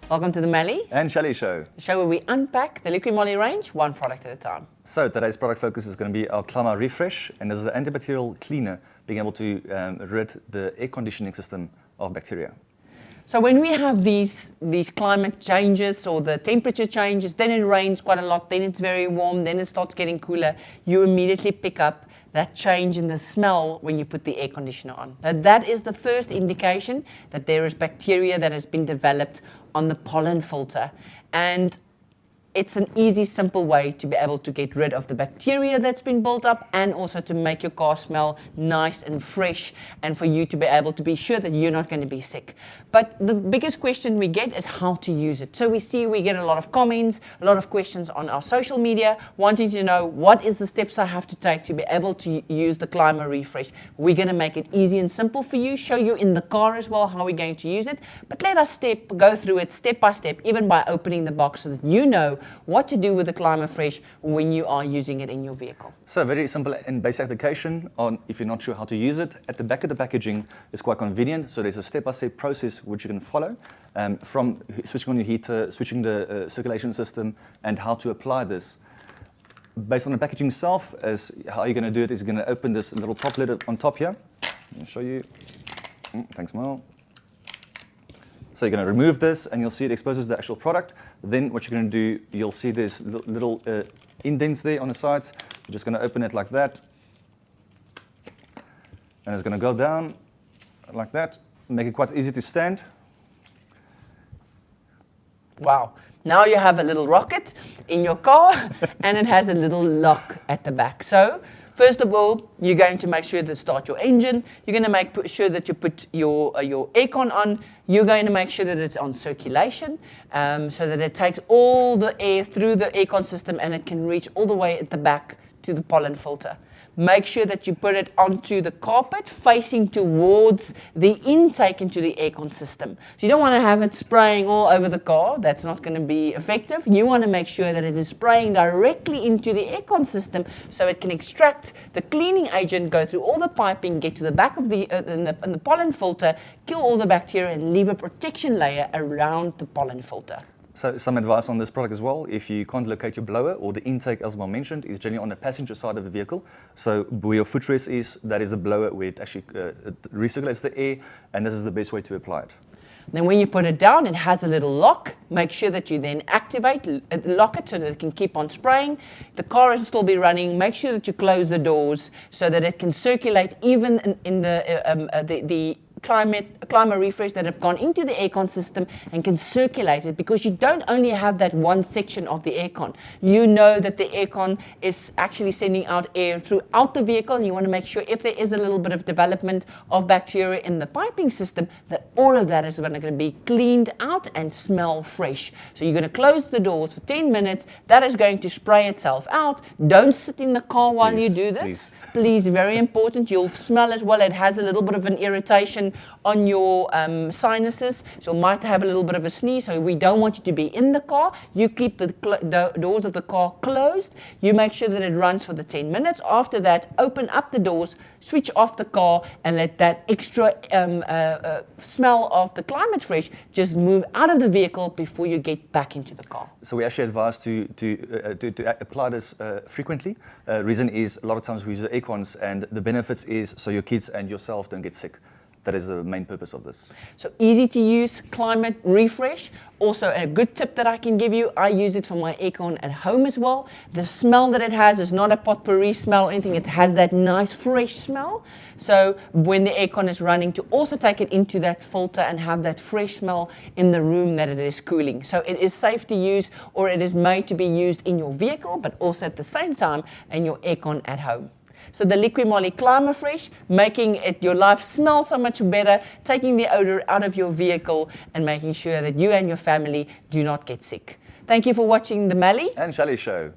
Welcome to the Melly and Shally show. The show where we unpack the Liqui Moly range, one product at a time. So today's product focus is going to be our Klima Refresh, and this is the antibacterial cleaner, being able to rid the air conditioning system of bacteria. So when we have these climate changes or the temperature changes, then it rains quite a lot, then it's very warm, then it starts getting cooler, you immediately pick up that change in the smell when you put the air conditioner on. Now that is the first indication that there is bacteria that has been developed on the pollen filter. And it's an easy, simple way to be able to get rid of the bacteria that's been built up and also to make your car smell nice and fresh and for you to be able to be sure that you're not going to be sick. But the biggest question we get is how to use it. So we get a lot of comments, a lot of questions on our social media wanting to know what is the steps I have to take to be able to use the Klima Refresh. We're going to make it easy and simple for you, show you in the car as well how we're going to use it. But let us go through it step by step, even by opening the box so that you know what to do with the Klima Refresh when you are using it in your vehicle. So very simple and basic application on if you're not sure how to use it. At the back of the packaging is quite convenient. So there's a step-by-step process which you can follow from switching on your heater, switching the circulation system, and how to apply this. Based on the packaging itself, as how you're going to do it is you're going to open this little top lid on top here. Let me show you. Thanks, Mel. So you're going to remove this, and you'll see it exposes the actual product. Then what you're going to do, you'll see there's little indents there on the sides. You're just going to open it like that. And it's going to go down like that. Make it quite easy to stand. Wow. Now you have a little rocket in your car, and it has a little lock at the back. So first of all, you're going to make sure to start your engine. You're going to make sure that you put your aircon on. You're going to make sure that it's on circulation so that it takes all the air through the aircon system and it can reach all the way at the back to the pollen filter. Make sure that you put it onto the carpet facing towards the intake into the aircon system. So you don't want to have it spraying all over the car. That's not going to be effective. You want to make sure that it is spraying directly into the aircon system so it can extract the cleaning agent, go through all the piping, get to the back of the pollen filter, kill all the bacteria and leave a protection layer around the pollen filter. So some advice on this product as well, if you can't locate your blower or the intake, as Mel mentioned, is generally on the passenger side of the vehicle. So where your footrest is, that is the blower where it actually it recirculates the air, and this is the best way to apply it. Then when you put it down, it has a little lock. Make sure that you then activate, lock it so that it can keep on spraying. The car will still be running. Make sure that you close the doors so that it can circulate even in the Klima Refresh that have gone into the aircon system and can circulate it, because you don't only have that one section of the aircon. You know that the aircon is actually sending out air throughout the vehicle, and you want to make sure if there is a little bit of development of bacteria in the piping system, that all of that is going to be cleaned out and smell fresh. So you're going to close the doors for 10 minutes. That is going to spray itself out. Don't sit in the car while you do this. Please, very important. You'll smell as well. It has a little bit of an irritation on your sinuses, so you might have a little bit of a sneeze. So we don't want you to be in the car. You keep the doors of the car closed. You make sure that it runs for the 10 minutes. After that, open up the doors, switch off the car, and let that extra smell of the Klima Refresh just move out of the vehicle before you get back into the car. So we actually advise to apply this frequently. Reason is a lot of times we use the aircons, and the benefits is so your kids and yourself don't get sick. That is the main purpose of this. So easy to use Klima Refresh. Also a good tip that I can give you, I use it for my aircon at home as well. The smell that it has is not a potpourri smell or anything. It has that nice fresh smell. So when the aircon is running, to also take it into that filter and have that fresh smell in the room that it is cooling. So it is safe to use, or it is made to be used in your vehicle, but also at the same time in your aircon at home. So the Liqui Moly Klima Refresh, making your life smell so much better, taking the odor out of your vehicle and making sure that you and your family do not get sick. Thank you for watching the Melly and Shally show.